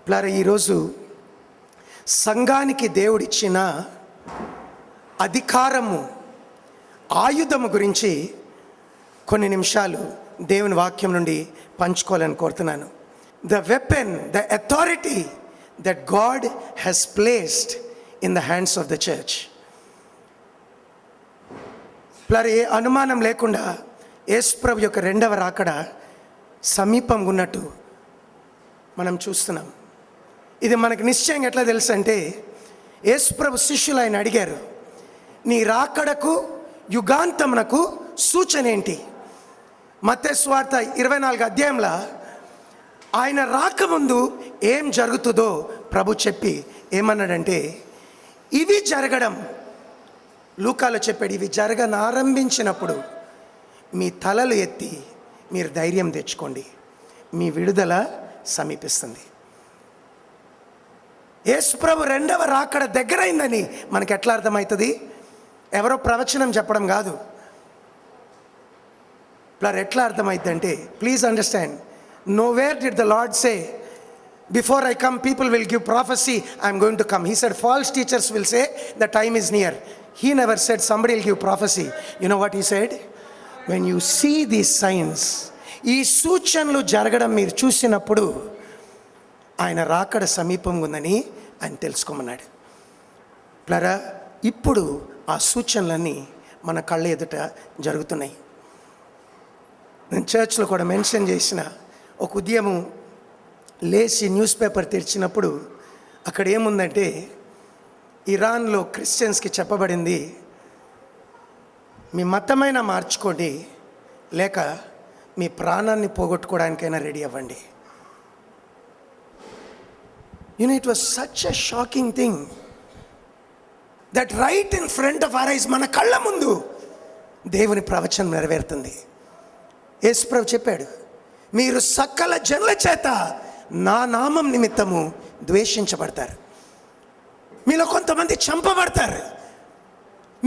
ప్లారా ఈరోజు సంఘానికి దేవుడిచ్చిన అధికారము, ఆయుధము గురించి కొన్ని నిమిషాలు దేవుని వాక్యం నుండి పంచుకోవాలని కోరుతున్నాను. The weapon, the authority that God has placed in the hands of the church. ప్లారా ఏ అనుమానం లేకుండా యేసుప్రభు యొక్క రెండవ రాకడ సమీపంగా ఉన్నట్టు మనం చూస్తున్నాం. ఇది మనకు నిశ్చయంగా ఎట్లా తెలుసు అంటే, యేసుప్రభు శిష్యులు ఆయన అడిగారు, నీ రాకడకు యుగాంతమునకు సూచన ఏంటి? మత్తయి సువార్త 24 అధ్యాయంలో ఆయన రాకముందు ఏం జరుగుతుందో ప్రభు చెప్పి ఏమన్నాడంటే, ఇవి జరగడం, లూకాలో చెప్పాడు, ఇవి జరగనారంభించినప్పుడు మీ తలలు ఎత్తి మీరు ధైర్యం తెచ్చుకోండి, మీ విడుదల సమీపిస్తుంది. యేసుప్రభు రెండవ రాకడ దగ్గరైందని మనకు ఎట్లా అర్థమవుతుంది? ఎవరో ప్రవచనం చెప్పడం కాదు. ప్లర్ ఎట్లా అర్థమవుతుంది అంటే, please understand, nowhere did the Lord say before I come people will give prophecy, I'm going to come. He said false teachers will say the time is near. He never said somebody will give prophecy. You know what he said? When you see these signs, ఈ సూచనలు జరగడం మీరు చూసినప్పుడు ఆయన రాకడ సమీపంగా ఉందని ఆయన తెలుసుకోమన్నాడు. ప్లరా ఇప్పుడు ఆ సూచనలన్నీ మన కళ్ళ ఎదుట జరుగుతున్నాయి. నేను చర్చ్లో కూడా మెన్షన్ చేసిన ఒక ఉదయము లేచి న్యూస్ పేపర్ తెరిచినప్పుడు అక్కడ ఏముందంటే, ఇరాన్లో క్రిస్టియన్స్కి చెప్పబడింది, మీ మతమైనా మార్చుకోండి, లేక మీ ప్రాణాన్ని పోగొట్టుకోవడానికైనా రెడీ అవ్వండి. You know, it was such a shocking thing that right in front of our eyes, మన కళ్ళ ముందు దేవుని ప్రవచనం నెరవేరుతుంది. యేసుప్రభు చెప్పాడు, మీరు సకల జనుల చేత నా నామం నిమిత్తము ద్వేషించబడతారు, మీలో కొంతమంది చంపబడతారు,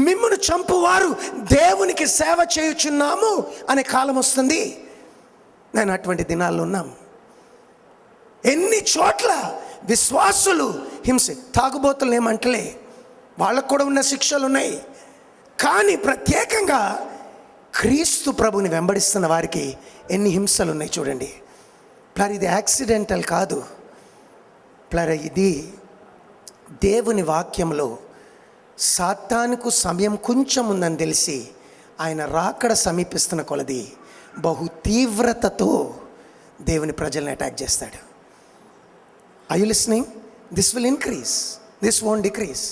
మిమ్మును చంపువారు దేవునికి సేవ చేయుచున్నాము అనే కాలం వస్తుంది. నేను అటువంటి దినాల్లో ఉన్నాం. ఎన్ని చోట్ల విశ్వాసులు హింస, తాగుబోతులు ఏమంటలే, వాళ్ళకు కూడా ఉన్న శిక్షలు ఉన్నాయి. కానీ ప్రత్యేకంగా క్రీస్తు ప్రభుని వెంబడిస్తున్న వారికి ఎన్ని హింసలు ఉన్నాయి చూడండి. ప్లర్ ఇది యాక్సిడెంటల్ కాదు. ప్లర్ ఇది దేవుని వాక్యంలో సాతానుకు సమయం కొంచెం ఉందని తెలిసి ఆయన రాకడ సమీపిస్తున్న కొలది బహు తీవ్రతతో దేవుని ప్రజల్ని అటాక్ చేస్తాడు. Are you listening? This will increase. This won't decrease.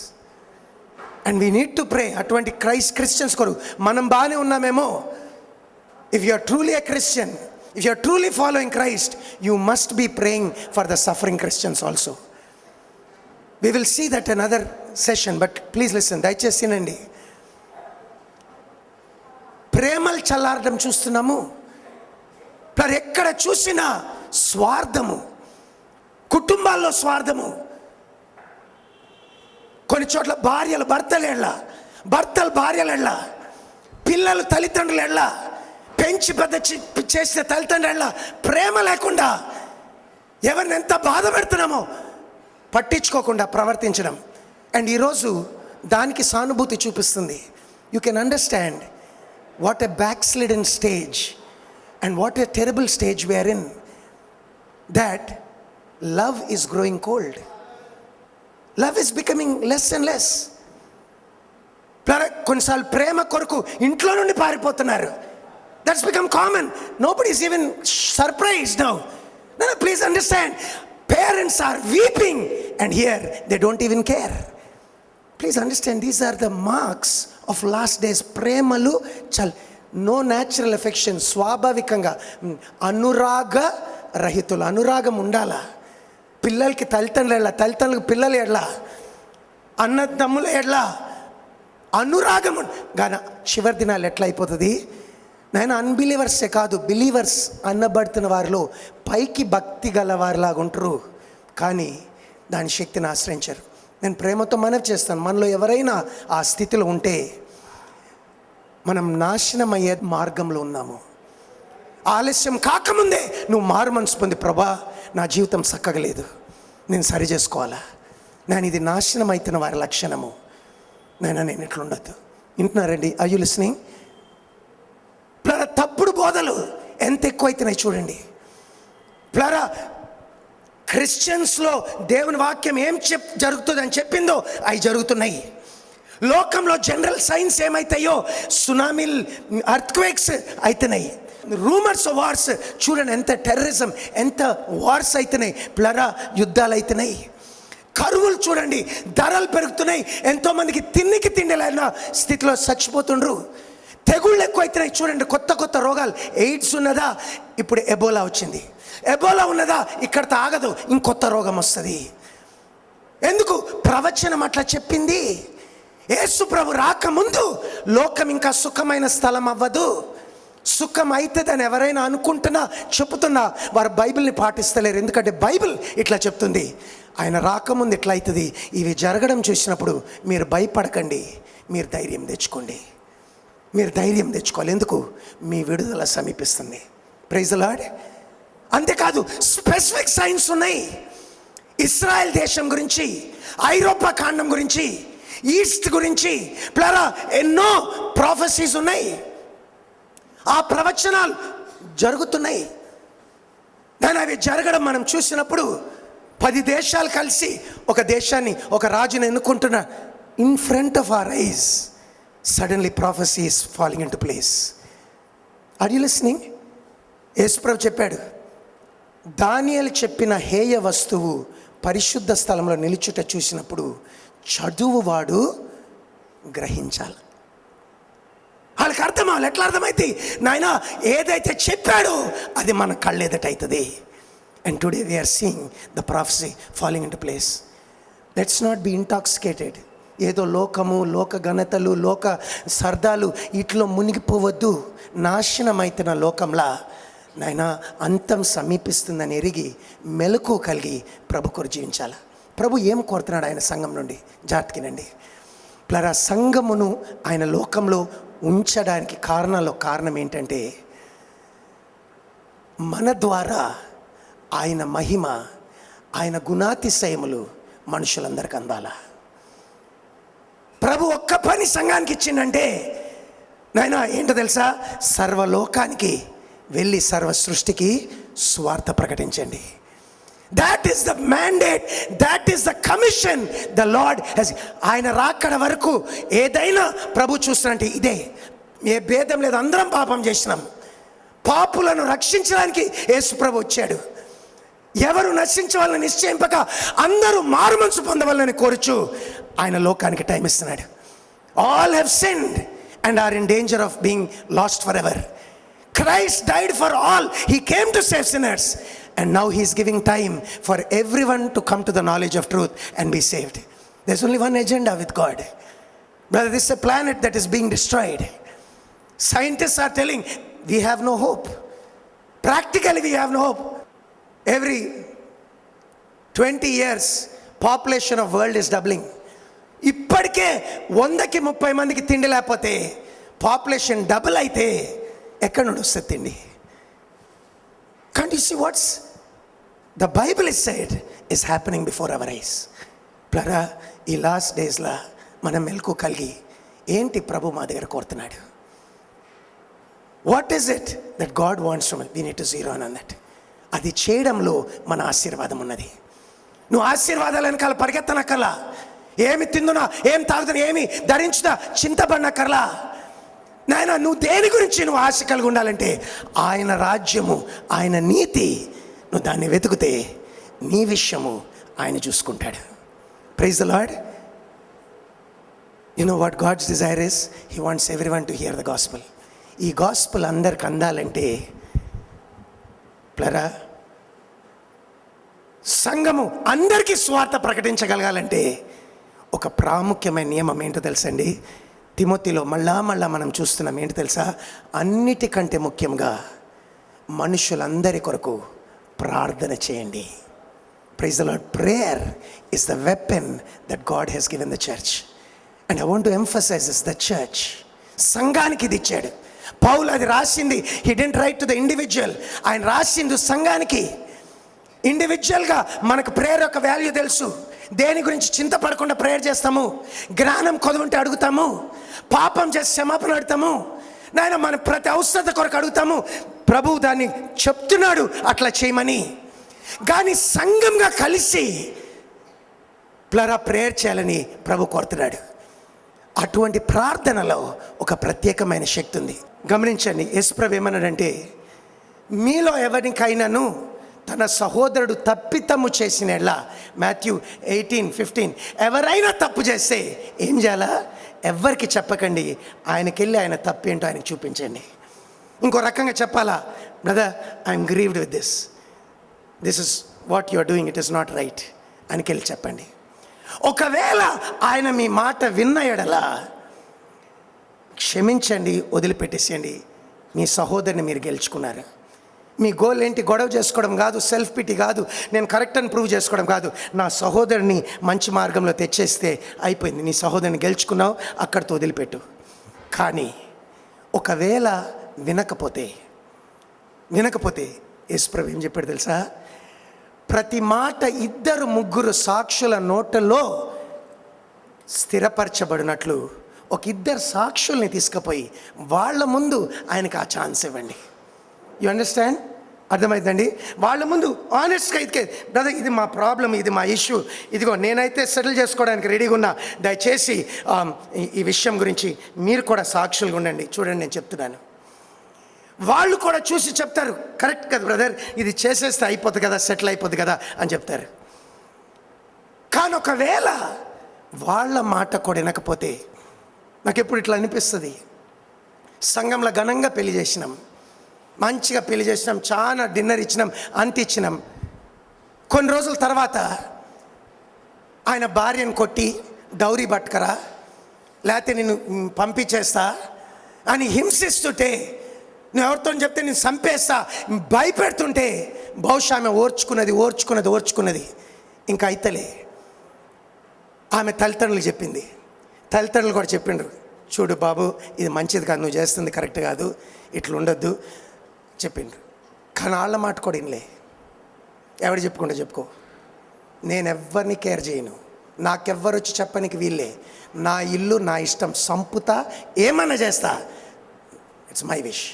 And we need to pray. అటువంటి Christians కొరకు మనం బాగానే ఉన్నామేమో. If you are truly a Christian, if you are truly following Christ, you must be praying for the suffering Christians also. We will see that another session, but please listen. దయచేసి వినండి. ప్రేమలు చల్లారడం చూస్తున్నాము. ఎక్కడ చూసినా స్వార్థము, కుటుంబాల్లో స్వార్థము. కొన్ని చోట్ల భార్యలు భర్తలు ఎళ్ళ, భర్తలు భార్యలు ఎళ్ళ, పిల్లలు తల్లిదండ్రులు ఎళ్ళ, పెంచి పెద్ద చేసిన తల్లిదండ్రులు ఎళ్ళ ప్రేమ లేకుండా ఎవరిని ఎంత బాధ పెడుతున్నామో పట్టించుకోకుండా ప్రవర్తించడం. అండ్ ఈరోజు దానికి సానుభూతి చూపిస్తుంది. You can understand what a backslidden stage and what a terrible stage we are in, that love is growing cold. Love is becoming less and less. కొన్నిసార్లు ప్రేమ కొరకు ఇంట్లో నుండి పారిపోతున్నారు. That's become common. Nobody is even surprised now. No, please understand. Parents are weeping and here they don't even care. Please understand, these are the marks of last days. ప్రేమలు no natural affection. స్వాభావికంగా అనురాగ రహితులు. అనురాగం ఉండాలా? పిల్లలకి తల్లిదండ్రులు ఎట్లా, తల్లిదండ్రులకు పిల్లలు ఎట్లా, అన్నదమ్ములు ఎట్లా అనురాగం. కానీ చివరి దినాలు ఎట్లా అయిపోతుంది? నేను అన్బిలీవర్సే కాదు, బిలీవర్స్ అన్నబడుతున్న వారిలో పైకి భక్తి గల వారిలాగా ఉంటారు, కానీ దాని శక్తిని ఆశ్రయించారు. నేను ప్రేమతో మనవి చేస్తాను, మనలో ఎవరైనా ఆ స్థితిలో ఉంటే మనం నాశనమయ్యే మార్గంలో ఉన్నాము. ఆలస్యం కాకముందే నువ్వు మారు మనసు పొంది, ప్రభా నా జీవితం చక్కగలేదు, నేను సరి చేసుకోవాలా? నేను ఇది నాశనం అవుతున్న వారి లక్షణము. నేను ఎట్లుండొద్దు. వింటున్నారండి? Are you listening? ప్లరా తప్పుడు బోధలు ఎంత ఎక్కువైతున్నాయి చూడండి. ప్లరా క్రిస్టియన్స్లో దేవుని వాక్యం ఏం జరుగుతుందని చెప్పిందో అవి జరుగుతున్నాయి. లోకంలో జనరల్ సైన్స్ ఏమైతాయో సునామీలు, అర్త్క్వేక్స్ అవుతున్నాయి. రూమర్స్ ఆఫ్ వార్స్ చూడండి, ఎంత టెర్రరిజం, ఎంత వార్స్ అవుతున్నాయి. ప్లరా యుద్ధాలు అవుతున్నాయి. కరువులు చూడండి, ధరలు పెరుగుతున్నాయి. ఎంతోమందికి తిండి లేని స్థితిలో చచ్చిపోతుండ్రు. తెగుళ్ళు ఎక్కువైతున్నాయి చూడండి. కొత్త రోగాలు. ఎయిడ్స్ ఉన్నదా, ఇప్పుడు ఎబోలా వచ్చింది. ఎబోలా ఉన్నదా, ఇక్కడితో ఆగదు, ఇంకొత్త రోగం వస్తుంది. ఎందుకు? ప్రవచనం అట్లా చెప్పింది. యేసు ప్రభు రాకముందు లోకం ఇంకా సుఖమైన స్థలం అవ్వదు. సుఖం అవుతుందని ఎవరైనా అనుకుంటున్నా, చెప్తున్నా, వారు బైబిల్ని పాటిస్తలేరు. ఎందుకంటే బైబిల్ ఇట్లా చెప్తుంది, ఆయన రాకముందు ఇట్లా అవుతుంది. ఇవి జరగడం చూసినప్పుడు మీరు భయపడకండి, మీరు ధైర్యం తెచ్చుకోండి. మీరు ధైర్యం తెచ్చుకోవాలి. ఎందుకు? మీ విడుదల సమీపిస్తుంది. Praise the Lord. అంతేకాదు, స్పెసిఫిక్ సైన్స్ ఉన్నాయి. ఇస్రాయెల్ దేశం గురించి, ఐరోపా ఖండం గురించి, ఈస్ట్ గురించి ప్లరా ఎన్నో ప్రాఫెసీస్ ఉన్నాయి. ఆ ప్రవచనాలు జరుగుతున్నాయి. దాని అవి జరగడం మనం చూసినప్పుడు 10 దేశాలు కలిసి ఒక దేశాన్ని, ఒక రాజుని ఎన్నుకుంటున్న in front of our eyes suddenly prophecy is falling in to place. Are you listening? యేసుప్రభు చెప్పాడు, దానియేలు చెప్పిన హేయ వస్తువు పరిశుద్ధ స్థలంలో నిలుచుట చూసినప్పుడు చదువువాడు గ్రహించాలి. వాళ్ళకి అర్థం అవ్వాలి. ఎట్లా అర్థమైతే? నాయన ఏదైతే చెప్పాడో అది మన కళ్ళెదట అవుతుంది. And today we're seeing the prophecy falling in to place. Let's not be intoxicated. ఏదో లోకము, లోక ఘనతలు, లోక సర్దాలు వీటిలో మునిగిపోవద్దు. నాశనమైతున్న లోకంలా నాయన అంతం సమీపిస్తుందని ఎరిగి మెలకు కలిగి ప్రభు కొరకు జీవించాలి. ప్రభు ఏం కోరుతున్నాడు ఆయన సంఘం నుండి? జాగ్రత్తకినండి. ప్లరా సంఘమును ఆయన లోకంలో ఉంచడానికి కారణం ఏంటంటే, మన ద్వారా ఆయన మహిమ, ఆయన గుణాతిశయములు మనుషులందరికీ అందాలా. ప్రభు ఒక్క పని సంఘానికి ఇచ్చిందంటే నాయన ఏంటో తెలుసా? సర్వలోకానికి వెళ్ళి సర్వ సృష్టికి స్వార్థ ప్రకటించండి. That is the mandate, that is the commission the Lord has. ఆయన రాకడ వరకు ఏదైనా ప్రభు చూస్తున్నట్టు ఇదే. ఏ భేదం లేదు, అందరం పాపం చేసినాం. పాపులను రక్షించడానికి యేసు ప్రభు వచ్చాడు. ఎవరు నశించవాలని నిశ్చయింపక అందరూ మారు మనసు పొందవాలని కోరుచు ఆయన లోకానికి టైం ఇస్తున్నాడు. All have sinned and are in danger of being lost forever. Christ died for all. He came to save sinners. And now he is giving time for everyone to come to the knowledge of truth and be saved. There's only one agenda with God. Brother, this is a planet that is being destroyed. Scientists are telling we have no hope. Practically we have no hope. Every 20 years population of world is doubling. ఇప్పటికే 100కి 30 మందికి తిండి లేకపోతే population double అయితే ఎక్కడ నుండి వస్తుంది తిండి? Can't you see what's the Bible is said is happening before our eyes? ప్లరా ఈ లాస్ట్ డేస్లో మనం మెలకు కలిగి ఏంటి ప్రభు మా దగ్గర కోరుతున్నాడు? What is it that God wants from us? We need to zero in on that. అది చేయడంలో మన ఆశీర్వాదం ఉన్నది. నువ్వు ఆశీర్వాదాలు వెనకాల పరిగెత్తనక్కర్లా. ఏమి తిందునా, ఏం తాగుతున్నా, ఏమి ధరించుదా చింతపడినక్కర్లా. నాయన నువ్వు దేని గురించి నువ్వు ఆశ కలిగి ఉండాలంటే ఆయన రాజ్యము, ఆయన నీతి, నువ్వు దాన్ని వెతుకుతే నీ విషయము ఆయన చూసుకుంటాడు. Praise the Lord. You know what God's desire is? He wants everyone to hear the gospel. ఈ గాస్పెల్ అందరికి అందాలంటే ప్లరా సంఘము అందరికీ స్వార్థ ప్రకటించగలగాలంటే ఒక ప్రాముఖ్యమైన నియమం ఏంటో తెలుసండి? తిమోతిలో మళ్ళా మనం చూస్తున్నాం. ఏంటి తెలుసా? అన్నిటికంటే ముఖ్యంగా మనుషులందరి కొరకు ప్రార్థన చేయండి. Praise the Lord. Prayer is the weapon that God has given the church. And I want to emphasise this, the church సంఘానికి ఇది ఇచ్చాడు. పౌలు అది రాసింది, he didn't write to the individual, ఆయన రాసింది సంఘానికి. ఇండివిజువల్గా మనకు ప్రేయర్ యొక్క వాల్యూ తెలుసు. దేని గురించి చింతపడకుండా ప్రేయర్ చేస్తాము. జ్ఞానం కొదవంటే అడుగుతాము. పాపం చేసి క్షమాపణ అడుగుతాము. నాయన మన ప్రతి అవసరత కొరకు అడుగుతాము. ప్రభువు దాన్ని చెప్తున్నాడు అట్లా చేయమని. కానీ సంఘంగా కలిసి ప్రేయర్ చేయాలని ప్రభు కోరుతున్నాడు. అటువంటి ప్రార్థనలో ఒక ప్రత్యేకమైన శక్తి ఉంది. గమనించండి, యేసుప్రభు ఏమన్నాడంటే, మీలో ఎవరికైనాను తన సహోదరుడు తప్పితము చేసిన ఎడల, మాథ్యూ 18:15, ఎవరైనా తప్పు చేస్తే ఏం చేయాలా? ఎవరికి చెప్పకండి, ఆయనకెళ్ళి ఆయన తప్పు ఏంటో ఆయనకు చూపించండి. ఇంకో రకంగా చెప్పాలా, brother I'm grieved with this is what you are doing, it is not right ఆయనకెళ్ళి చెప్పండి. ఒకవేళ ఆయన మీ మాట విన్న ఎడల క్షమించండి, వదిలిపెట్టేసేయండి. మీ సహోదరిని మీరు గెలుచుకున్నారు. మీ గోల్ ఏంటి? గొడవ చేసుకోవడం కాదు, సెల్ఫ్ పిటీ కాదు, నేను కరెక్ట్ అని ప్రూవ్ చేసుకోవడం కాదు. నా సహోదరిని మంచి మార్గంలో తెచ్చేస్తే అయిపోయింది. నీ సహోదరిని గెలుచుకున్నావు, అక్కడితో వదిలిపెట్టు. కానీ ఒకవేళ వినకపోతే యేసుప్రభు ఏం చెప్పాడు తెలుసా? ప్రతి మాట 2-3 సాక్షుల నోటలో స్థిరపరచబడినట్లు ఒక 2 సాక్షుల్ని తీసుకుపోయి వాళ్ళ ముందు ఆయనకు ఆ ఛాన్స్ ఇవ్వండి. You understand? అర్థమైందండి? వాళ్ళ ముందు ఆనెస్ట్గా ఇదికే, బ్రదర్ ఇది మా ప్రాబ్లం, ఇది మా ఇష్యూ, ఇదిగో నేనైతే సెటిల్ చేసుకోవడానికి రెడీగా ఉన్నా, దయచేసి ఈ విషయం గురించి మీరు కూడా సాక్షులుగా ఉండండి. చూడండి, నేను చెప్తున్నాను. వాళ్ళు కూడా చూసి చెప్తారు, కరెక్ట్ కదా బ్రదర్, ఇది చేసేస్తే అయిపోతుంది కదా, సెటిల్ అయిపోతుంది కదా అని చెప్తారు. కానీ ఒకవేళ వాళ్ళ మాట కూడా వినకపోతే, నాకు ఎప్పుడు ఇట్లా అనిపిస్తుంది, సంఘంలో ఘనంగా పెళ్లి చేసినాం, మంచిగా పెళ్లి చేసినాం, చాలా డిన్నర్ ఇచ్చినాం, అంత ఇచ్చినాం. కొన్ని రోజుల తర్వాత ఆయన భార్యను కొట్టి డౌరీ పట్టుకరా, లేకపోతే నేను పంపించేస్తా అని హింసిస్తుంటే, నువ్వు ఎవరితో చెప్తే నేను చంపేస్తా భయపెడుతుంటే, బహుశా ఆమె ఓర్చుకున్నది ఇంకా అయితలే. ఆమె తల్లిదండ్రులకు చెప్పింది. తల్లిదండ్రులు కూడా చెప్పిండ్రు, చూడు బాబు ఇది మంచిది కాదు, నువ్వు చేస్తుంది కరెక్ట్ కాదు, ఇట్లా ఉండొద్దు చెప్పిండ్రు. కానీ వాళ్ళ మాట కూడా వినలే. ఎవరు చెప్పుకుంటే చెప్పుకో, నేను ఎవరిని కేర్ చేయను, నాకెవ్వరు వచ్చి చెప్పనికి వీళ్ళే, నా ఇల్లు నా ఇష్టం, సంపుతా ఏమన్నా చేస్తా, it's my wish,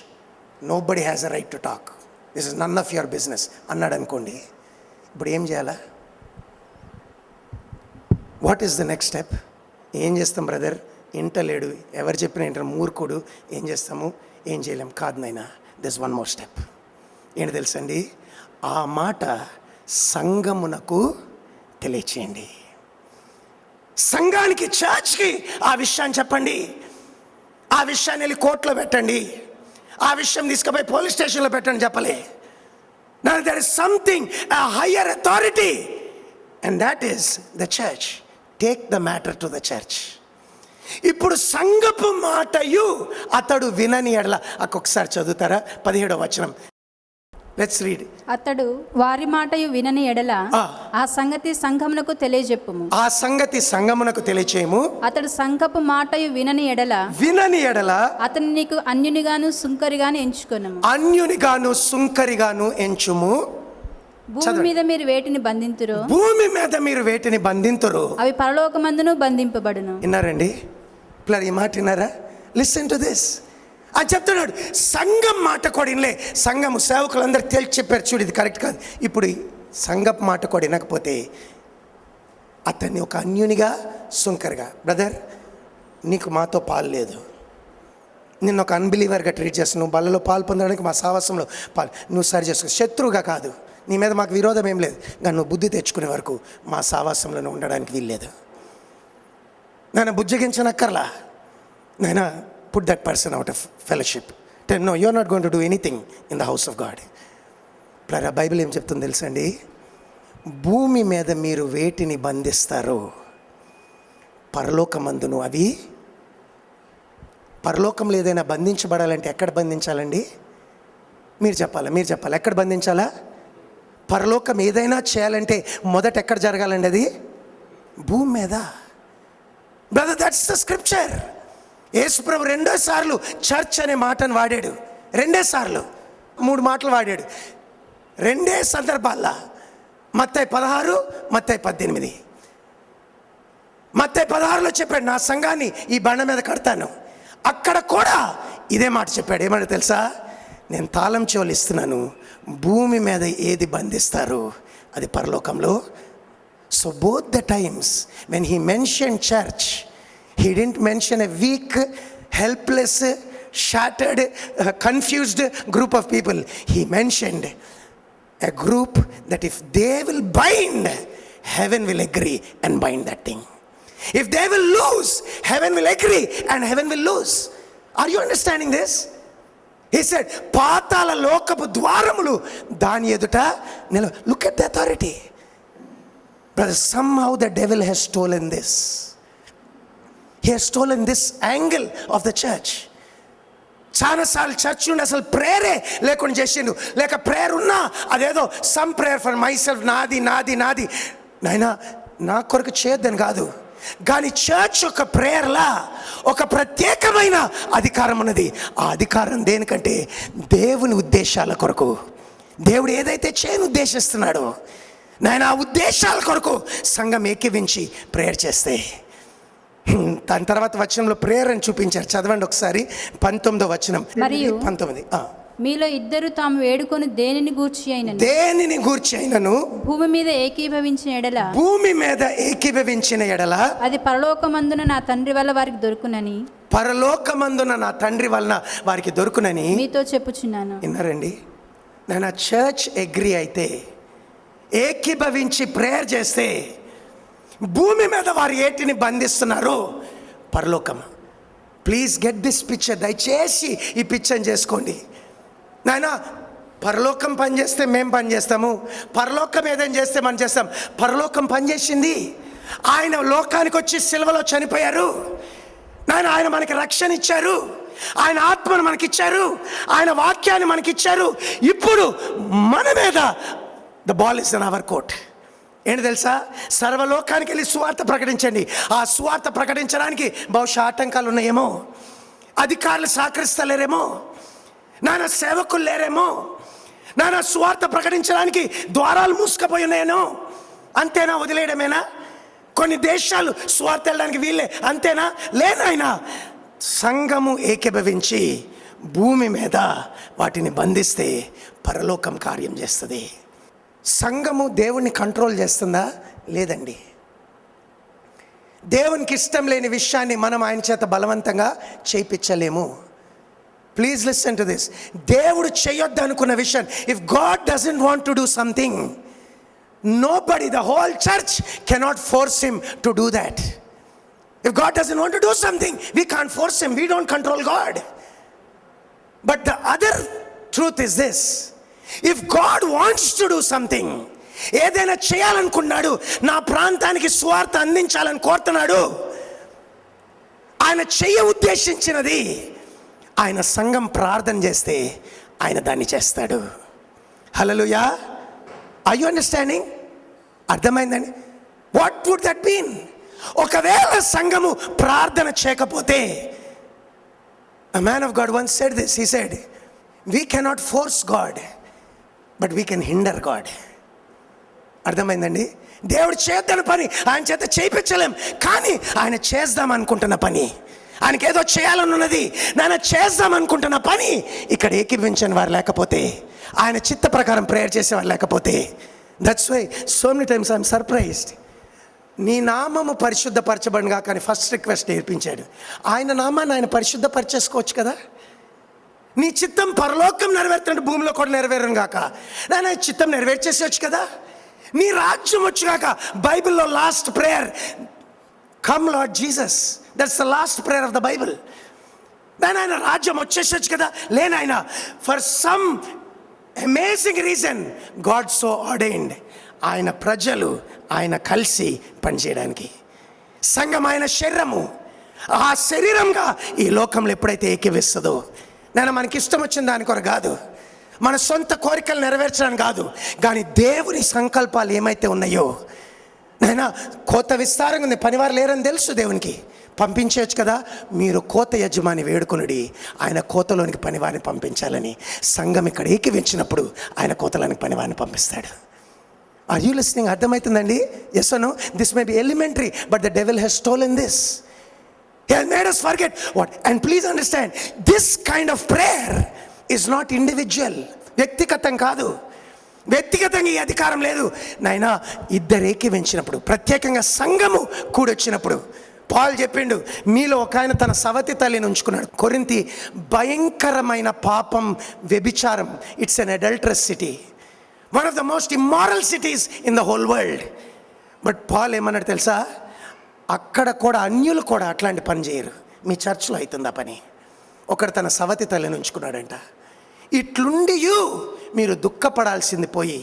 nobody has a right to talk, this is none of your business అన్నాడు అనుకోండి. ఇప్పుడు ఏం చేయాలా? What is the next step? ఏం చేస్తాం బ్రదర్? ఇంటలేడు, ఎవరు చెప్పిన ఇంటర్, మూర్ఖుడు, ఏం చేస్తాము? ఏం చేయలేం. కాదు నాయనా, దిస్ వన్ మోర్ స్టెప్. ఏంటి తెలుసండి? ఆ మాట సంఘమునకు తెలియచేయండి. సంఘానికి, చర్చ్కి ఆ విషయాన్ని చెప్పండి. ఆ విషయాన్ని వెళ్ళి కోర్టులో పెట్టండి, ఆ విషయం తీసుకుపోయి పోలీస్ స్టేషన్లో పెట్టండి చెప్పలే. There is something, a higher authority, and that is the church. Take the matter to the church. ఇప్పుడు సంఘపు మాటయు అతడు వినని ఎడల, ఒక్కొక్కసారి చదువుతారా 17వ వచనం? Let's read. అతడు వారి మాటయు వినని ఎడల ఆ సంగతి సంఘమునకు తెలియజెప్పుము. ఆ సంగతి సంఘమునకు తెలియచేయము. అతడు సంఘపు మాటయు వినని ఎడల అతను నీకు అన్యునిగాను సుంకరిగాను ఎంచుకొనుము. అన్యునిగాను సుంకరిగాను ఎంచుము. భూమి మీద మీరు వేటిని బంధింతురు, భూమి మీద మీరు వేటిని బంధింతురు, అవి పరలోకమందును బంధింపబడును. విన్నారండి? పిల్లలు ఈ మాట విన్నారా? Listen to this. అని చెప్తున్నాడు. సంఘం మాట కూడా వినలే. సంఘము సేవకులందరూ తేల్చి చెప్పారు, చూడు ఇది కరెక్ట్ కాదు. ఇప్పుడు సంఘపు మాట కూడా వినకపోతే అతన్ని ఒక అన్యునిగా సుంకరిగా, బ్రదర్ నీకు మాతో పాలు లేదు, నిన్ను ఒక అన్బిలీవర్గా ట్రీట్ చేస్తాను, నువ్వు బల్లలో పాలు పొందడానికి మా సావాసంలో పాలు నువ్వు సరి చేసుకో. శత్రువుగా కాదు, నీ మీద మాకు విరోధం ఏం లేదు, కానీ నువ్వు బుద్ధి తెచ్చుకునే వరకు మా సావాసంలో ఉండడానికి వీల్లేదు. నాయన బుజ్జగించనక్కర్లా, నాయన put that person out of fellowship. No, you're not going to do anything in the house of God. ప్లరా బైబిల్ ఏం చెప్తుంది తెలుసండి? భూమి మీద మీరు వేటిని బంధిస్తారో పరలోకమందును అవి, పరలోకంలో ఏదైనా బంధించబడాలంటే ఎక్కడ బంధించాలండి? మీరు చెప్పాలి ఎక్కడ బంధించాలా? పరలోకం ఏదైనా చేయాలంటే మొదట ఎక్కడ జరగాలండి? అది భూమి మీద. Brother, that's the scripture. యేసుప్రభు 2 సార్లు చర్చ్ అనే మాటను వాడాడు. 2 సార్లు 3 మాటలు వాడాడు. 2 సందర్భాల్లో మత్తయి 16, మత్తయి 18. మత్తయి 16లో చెప్పాడు, నా సంఘాన్ని ఈ బండ మీద కడతాను. అక్కడ కూడా ఇదే మాట చెప్పాడు. ఏమంటే తెలుసా, నేను తాళం చెవులు ఇస్తున్నాను, భూమి మీద ఏది బంధిస్తారు అది పరలోకంలో. So both the times when he mention church, he didn't mention a week, helpless, shattered, confused group of people. He mentioned a group that if they will bind, heaven will agree and bind that thing. If they will lose, heaven will agree and heaven will lose. Are you understanding this? He said, పాతాళ లోకపు ద్వారములు దాని ఎదుట నిలవ. Look at the authority. Brother, somehow the devil has stolen this. He has stolen this angle of the church. చాలాసార్లు church నుండి అసలు ప్రేయరే లేకుండా చేసిండు. లేక ప్రేయర్ ఉన్నా అదేదో some prayer for my self, నాది నాది నాది, నాయనా నా కొరకు చేయొద్దని కాదు. కానీ చర్చ్ ఒక ప్రేయర్లా ఒక ప్రత్యేకమైన అధికారం ఉన్నది. ఆ అధికారం దేనికంటే దేవుని ఉద్దేశాల కొరకు. దేవుడు ఏదైతే చేయని ఉద్దేశిస్తున్నాడో నాయన ఆ ఉద్దేశాల కొరకు సంఘం ఏకీవించి ప్రేయర్ చేస్తే, దాని తర్వాత వచనంలో ప్రేయర్ అని చూపించారు. చదవండి ఒకసారి 19వ వచనం. మరియు 19. మీలో ఇద్దరు తాము వేడుకొని దేనిని గూర్చి అయినను భూమి మీద ఏకీభవించిన ఎడల అది పరలోకమందున నా తండ్రి వల్ల వారికి దొరుకునని మీతో చెప్పుచున్నాను. విన్నారండి, నేను చర్చ్ అగ్రీ అయితే, ఏకీభవించి ప్రేయర్ చేస్తే భూమి మీద వారు ఏటిని బంధిస్తున్నారు? పరలోకం. Please get this picture. దయచేసి ఈ పిక్చర్ చేసుకోండి. నాయన పరలోకం పనిచేస్తే మేము పనిచేస్తాము, పరలోకం ఏదైనా చేస్తే మనం చేస్తాం. పరలోకం పనిచేసింది. ఆయన లోకానికి వచ్చి సిలువలో చనిపోయారు. ఆయన మనకి రక్షణ ఇచ్చారు, ఆయన ఆత్మను మనకిచ్చారు, ఆయన వాక్యాన్ని మనకిచ్చారు. ఇప్పుడు మన మీద the ball is in our court. ఏంటి తెలుసా, సర్వలోకానికి వెళ్ళి సువార్త ప్రకటించండి. ఆ సువార్త ప్రకటించడానికి బహుశా ఆటంకాలు ఉన్నాయేమో, అధికారులు సహకరిస్తలేరేమో, నాన్న సేవకులు లేరేమో, నాన్న సువార్త ప్రకటించడానికి ద్వారాలు మూసుకుపోయి ఉన్నాయేనో. అంతేనా? వదిలేయడమేనా? కొన్ని దేశాలు సువార్త వెళ్ళడానికి వీళ్ళే, అంతేనా? లేనాయనా, సంఘము ఏకీభవించి భూమి మీద వాటిని బంధిస్తే పరలోకం కార్యం చేస్తుంది. సంఘము దేవుణ్ణి కంట్రోల్ చేస్తుందా? లేదండి. దేవునికి ఇష్టం లేని విషయాన్ని మనం ఆయన చేత బలవంతంగా చేయించలేము. Please listen to this. దేవుడు చేయొద్దు అనుకున్న విషయం, if God doesn't want to do something, nobody, the whole church cannot force him to do that. If God doesn't want to do something, we can't force him. We don't control God. But the other truth is this: if God wants to do something, ఏదైనా చేయాలనుకున్నాడు, నా ప్రాంతానికి స్వార్థ అందించాలని కోరుతున్నాడు, ఆయన చెయ్య ఉద్దేశించినది, ఆయన సంఘం ప్రార్థన చేస్తే ఆయన దాన్ని చేస్తాడు. హల్లెలూయా. Are you understanding? అర్థమైందండి? What would that mean? ఒకవేళ సంఘము ప్రార్థన చేయకపోతే, a man of God once said this. He said, we cannot force God, but we can hinder God. అర్థమైందండి? దేవుడు చేద్దాని పని ఆయన చేత చేయించలేం, కానీ ఆయన చేద్దాం అనుకుంటున్న పని, ఆయనకి ఏదో చేయాలని ఉన్నది, నాయన చేద్దాం అనుకుంటున్న పని ఇక్కడ ఏకీభవించని వారు లేకపోతే, ఆయన చిత్త ప్రకారం ప్రేయర్ చేసేవారు లేకపోతే, that's why so many times I'm surprised. నీ నామము పరిశుద్ధపరచబడిగా, కానీ ఫస్ట్ రిక్వెస్ట్ నేర్పించాడు. ఆయన నామాన్ని ఆయన పరిశుద్ధపరిచేసుకోవచ్చు కదా. నీ చిత్తం పరలోకం నెరవేరుతుంటే భూమిలో కూడా నెరవేరను గాక, నాయన చిత్తం నెరవేర్చేసేవచ్చు కదా. నీ రాజ్యం వచ్చుగాక. బైబిల్లో last prayer, come Lord Jesus, that's the last prayer of the Bible. ఆయన రాజ్యం వచ్చేసొచ్చు కదా. లేనాయన for some amazing reason God so ordained, ఆయన ప్రజలు ఆయన కలిసి పనిచేయడానికి. సంఘం ఆయన శరీరము, ఆ శరీరంగా ఈ లోకంలో ఎప్పుడైతే ఏకీవిస్తుందో, నేను మనకి ఇష్టం వచ్చిన దాని కొరకు కాదు, మన సొంత కోరికలు నెరవేర్చడానికి కాదు, కానీ దేవుని సంకల్పాలు ఏమైతే ఉన్నాయో, నైనా కోత విస్తారంగా ఉంది, పనివారు లేరని తెలుసు, దేవునికి పంపించవచ్చు కదా. మీరు కోత యజమాని వేడుకొనుడి, ఆయన కోతలోనికి పనివారిని పంపించాలని. సంఘం ఇక్కడ ఏకీవించినప్పుడు ఆయన కోతలోనికి పనివారిని పంపిస్తాడు. Are you listening? అర్థమవుతుందండి? Yes no? This may be elementary, but the devil has stolen this. He has made us forget what. And please understand, this kind of prayer is not individual. వ్యక్తిగతం కాదు. వ్యక్తిగతంగా ఈ అధికారం లేదు నాయనా. ఇద్దరు ఏకీవించినప్పుడు, ప్రత్యేకంగా సంఘము కూడొచ్చినప్పుడు, పాల్ చెప్పిండు, మీలో ఒక ఆయన తన సవతి తల్లిని ఉంచుకున్నాడు. కొరింథీ భయంకరమైన పాపం, వ్యభిచారం. It's an adulterous city, one of the most immoral cities in the whole world. But Paul ఏమన్నాడు తెలుసా? అక్కడ కూడా అన్యులు కూడా అట్లాంటి పని చేయరు. మీ చర్చ్లో అవుతుంది ఆ పని. ఒకడు తన సవతి తల్లిని ఉంచుకున్నాడంట. ఇట్లుండి మీరు దుఃఖపడాల్సింది పోయి,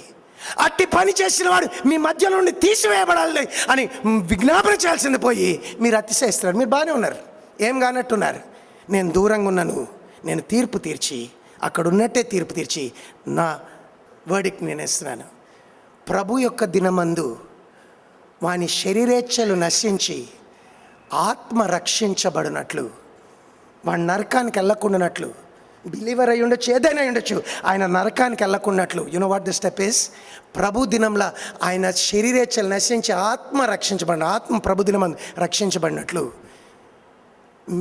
అట్టి పని చేసిన వాడు మీ మధ్య నుండి తీసివేయబడాలి అని విజ్ఞాపన చేయాల్సింది పోయి మీరు అతిశయిస్తున్నారు. మీరు బాగానే ఉన్నారు, ఏం కానట్టున్నారు. నేను దూరంగా ఉన్నాను, నేను తీర్పు తీర్చి, అక్కడ ఉన్నట్టే తీర్పు తీర్చి నా వర్డిక్ట్ నేను ఇస్తున్నాను. ప్రభు యొక్క దినమందు వాని శరీరేచ్ఛలు నశించి ఆత్మ రక్షించబడినట్లు, వాడి నరకానికి వెళ్ళకుండానట్లు, బిలీవర్ అయి ఉండొచ్చు, ఏదైనా ఉండొచ్చు, ఆయన నరకానికి వెళ్ళకున్నట్లు. You know what the step is? ప్రభు దినంలో ఆయన శరీరేచ్ఛలు నశించి ఆత్మ రక్షించబడిన, ఆత్మ ప్రభు దినమందు రక్షించబడినట్లు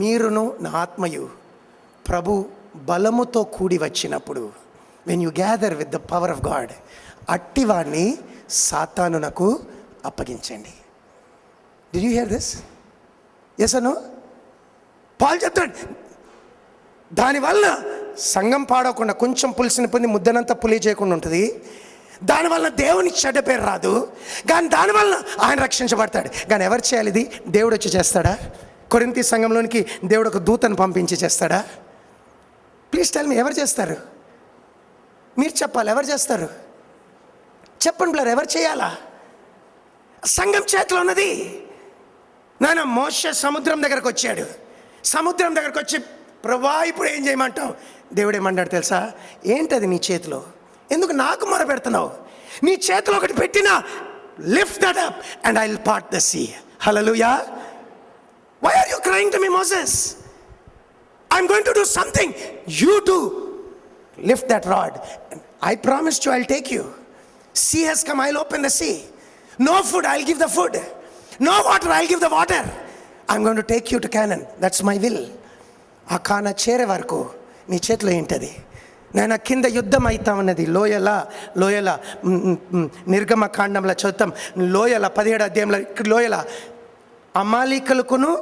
మీరును నా ఆత్మయు ప్రభు బలముతో కూడి వచ్చినప్పుడు, when you gather with the power of God, అట్టివాడిని సాతానునకు అప్పగించండి. Did you hear this? Yes or no? Paul చెప్తాడు, దానివల్ల సంఘం పాడవకుండా, కొంచెం పులిసిన పొంది ముద్దనంతా పులి చేయకుండా ఉంటుంది. దానివల్ల దేవునికి చెడ్డ పేరు రాదు, కానీ దానివల్ల ఆయన రక్షించబడతాడు. కానీ ఎవరు చేయాలి ఇది? దేవుడు వచ్చి చేస్తాడా? కొరింథీ సంఘంలోనికి దేవుడు ఒక దూతను పంపించి చేస్తాడా? ప్లీజ్ టెల్ మీ, ఎవరు చేస్తారు? మీరు చెప్పాలి, ఎవరు చేస్తారు? చెప్పండి బ్లర్, ఎవరు చేయాలా? సంఘం చేతిలో ఉన్నది. నాన్న మోషే సముద్రం దగ్గరకు వచ్చాడు. సముద్రం దగ్గరకు వచ్చి, ప్రభా ఇప్పుడు ఏం చేయమంటావు? దేవుడు ఏమంటాడు తెలుసా? ఏంటది నీ చేతిలో? ఎందుకు నాకు మొరపెడుతున్నావు? నీ చేతిలో ఒకటి పెట్టినా, lift that up and I will part the sea. Hallelujah. Why are you crying to me Moses? I am going to do something. You do lift that rod. I promised you I will take you. Sea has come, I will open the sea. No food, I will give the food. No water, I will give the water. I am going to take you to Canaan. That's my will. ఆ కానా చేరే వరకు నీ చేతిలో ఏంటది? నేను కింద యుద్ధం అవుతా ఉన్నది. లోయల నిర్గమ కాండంలో చదువుతాం. లోయల 17 అధ్యాయంలో లోయల అమాలీకులకును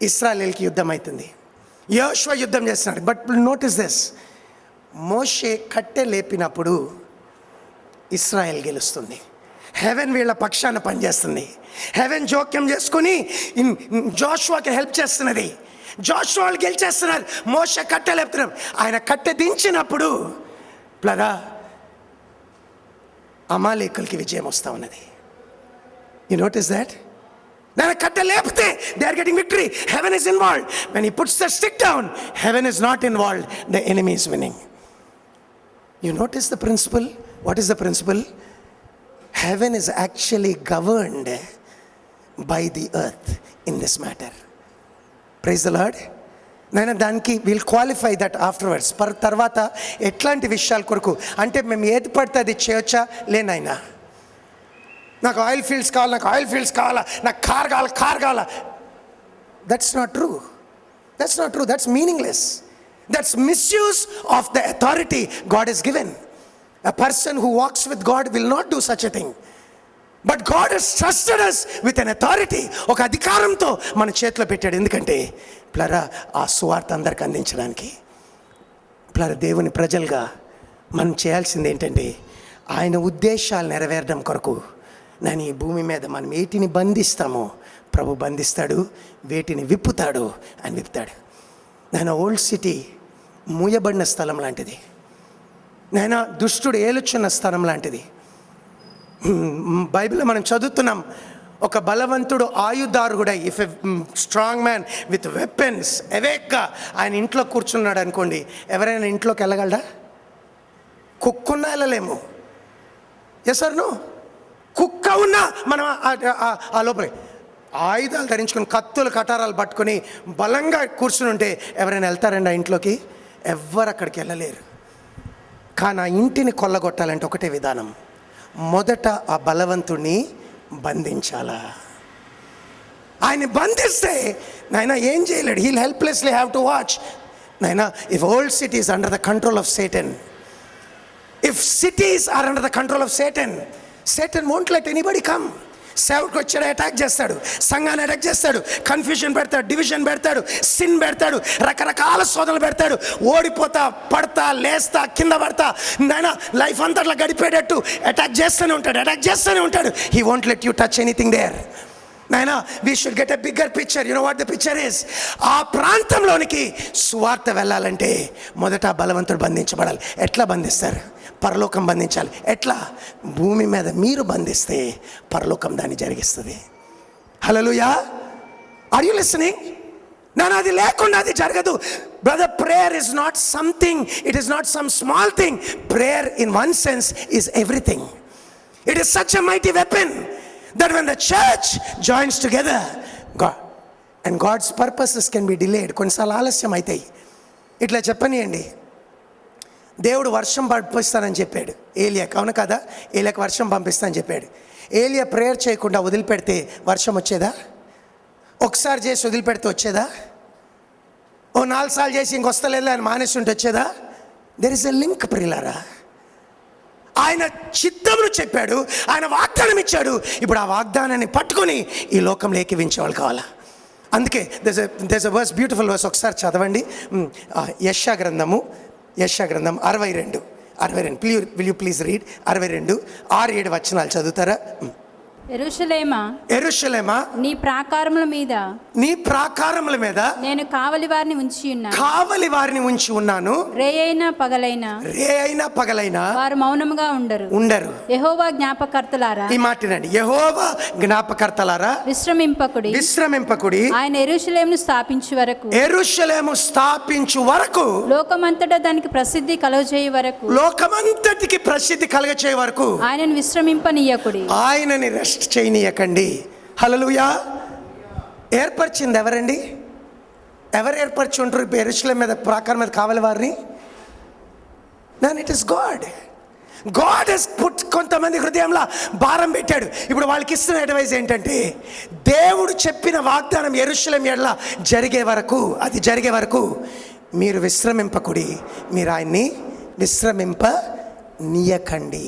ఇశ్రాయేలుకి యుద్ధం అవుతుంది. యోషువ యుద్ధం చేస్తున్నాడు. బట్ నోటీస్ దిస్, మోషే కట్టె లేపినప్పుడు ఇస్రాయేల్ గెలుస్తుంది. హెవెన్ వీళ్ళ పక్షాన పనిచేస్తుంది. హెవెన్ జోక్యం చేసుకుని జోషువాకి హెల్ప్ చేస్తున్నది. జోషువాలు గెలిచేస్తున్నారు. మోషే కట్టె లేపుతున్నారు. ఆయన కట్టె దించినప్పుడు ప్లరా అమాలేకులకి విజయం వస్తూ ఉన్నది. You notice that? దాని కట్టె లేపితే they are getting victory. Heaven is involved. When he puts the stick down, heaven is not involved. The enemy is winning. You notice the principle? What is the principle? Heaven is actually governed by the earth in this matter. Praise the Lord. నేను దానికి wheel qualify that afterwards. తర్వాత ఎట్లాంటి విషయాల కొరకు అంటే మేము ఏది పడితే అది చేయొచ్చా? లేనైనా నాకు ఆయిల్ ఫీల్డ్స్ కావాలి, నాకు ఆయిల్ ఫీల్డ్స్ కావాలా, నాకు కార్ కావాలా. That's not true. That's meaningless. That's misuse of the authority God is given. A person who walks with God will not do such a thing. But God has trusted us with an authority. ఒక అధికారంతో మన చేతిలో పెట్టాడు. ఎందుకంటే ప్లరా ఆ సువార్త అందరికి అందించడానికి. ప్లరా దేవుని ప్రజలుగా మనం చేయాల్సింది ఏంటంటే ఆయన ఉద్దేశాలు నెరవేరడం కొరకు నేను ఈ భూమి మీద మనం వేటిని బంధిస్తామో ప్రభు బంధిస్తాడు, వేటిని విప్పుతాడు అని విప్పుతాడు. నేను ఓల్డ్ సిటీ మూయబడిన స్థలం లాంటిది. నేను దుష్టుడు ఏలుచున్న స్థలం లాంటిది. బైబిల్లో మనం చదువుతున్నాం, ఒక బలవంతుడు ఆయుధారుగుడై, if a strong man with weapons ఎవేక్గా ఆయన ఇంట్లో కూర్చున్నాడు అనుకోండి, ఎవరైనా ఇంట్లోకి వెళ్ళగలడా? కుక్కున్నా వెళ్ళలేము. Yes or no? కుక్క ఉన్నా మనం ఆ లోపల ఆయుధాలు ధరించుకొని కత్తులు కటారాలు పట్టుకొని బలంగా కూర్చుని ఉంటే ఎవరైనా వెళ్తారండి ఆ ఇంట్లోకి? ఎవ్వరు అక్కడికి వెళ్ళలేరు. కానీ ఆ ఇంటిని కొల్లగొట్టాలంటే ఒకటే విధానం, మొదట ఆ బలవంతుణ్ణి బంధించాలా. ఆయన బంధిస్తే నాయన ఏం చేయలేడు. He'll helplessly have to watch. నాయన if old cities under the control of Satan, if cities are under the control of Satan, Satan won't let anybody come. సేవకు వచ్చాడు అటాక్ చేస్తాడు, సంఘాన్ని అటాక్ చేస్తాడు, కన్ఫ్యూజన్ పెడతాడు, డివిజన్ పెడతాడు, సిన్ పెడతాడు, రకరకాల శోధనలు పెడతాడు. ఓడిపోతా, పడతా, లేస్తా, కింద పడతా, నాయన లైఫ్ అంతా అట్లా గడిపేటట్టు అటాక్ చేస్తూనే ఉంటాడు. He won't let you touch anything there. నాయనా, we should get a bigger picture. You know what the picture is? ఆ ప్రాంతంలోనికి సువార్త వెళ్ళాలంటే మొదట ఆ బలవంతుడు బంధించబడాలి. ఎట్లా బంధిస్తారు? పరలోకం బంధించాలి. ఎట్లా? భూమి మీద మీరు బంధిస్తే పరలోకం దాన్ని జరిగిస్తుంది. హల్లెలూయా. Are you listening? నాన్న, అది లేకుండా అది జరగదు. Brother, prayer is not something, it is not some small thing. Prayer in one sense is everything. It is such a mighty weapon that when the church joins together, God and God's purposes can be delayed. కొన్నిసార్లు ఆలస్యం అవుతాయి. ఇట్లా చెప్పనియండి, దేవుడు వర్షం పంపిస్తానని చెప్పాడు ఏలియాకి, అవును కదా? ఏలియాకి వర్షం పంపిస్తానని చెప్పాడు. ఏలియా ప్రేయర్ చేయకుండా వదిలిపెడితే వర్షం వచ్చేదా? ఒకసారి చేసి వదిలిపెడితే వచ్చేదా? ఓ 4 సార్లు చేసి ఇంకొస్తలేదు అని మానేసి ఉంటే వచ్చేదా? దెర్ ఇస్ ఎ లింక్ ప్రియులారా. ఆయన చిత్తమును చెప్పాడు, ఆయన వాగ్దానం ఇచ్చాడు. ఇప్పుడు ఆ వాగ్దానాన్ని పట్టుకొని ఈ లోకంలో ఏకీవించేవాళ్ళు కావాలా. అందుకే there's a verse, beautiful verse. ఒకసారి చదవండి. యెషయా గ్రంథం 62. Will you please read 62, 6-7 వచనాలు చదువుతారా? యెరూషలేమా, నీ ప్రాకారముల మీద నేను కావలి వారిని ఉంచి ఉన్నాను. రేయైనా పగలైనా వారు మౌనముగా ఉండరు. యెహోవా జ్ఞాపకర్తలారా, ఈ మాటనండి, యెహోవా జ్ఞాపకర్తలారా విశ్రమింపకుడి. ఆయన యెరూషలేమును స్థాపించు వరకు, లోకమంతటా దానికి ప్రసిద్ధి కలుగజేయ వరకు ఆయనను విశ్రమింపనీయకుడి. ఆయనని రెస్ట్ చేయనీయకండి. హల్లెలూయా. ఏర్పరిచింది ఎవరండి? ఎవరు ఏర్పరిచి ఉంటారు ఇప్పుడు యెరూషలేము మీద, ప్రాకారం మీద కావాలి వారిని? It is God. God has put. కొంతమంది హృదయంలో భారం పెట్టాడు. ఇప్పుడు వాళ్ళకి ఇస్తున్న అడ్వైజ్ ఏంటంటే, దేవుడు చెప్పిన వాగ్దానం యెరూషలేము ఎడల జరిగే వరకు మీరు విశ్రమింపకుడి, మీరు ఆయన్ని విశ్రమింపనీయకండి.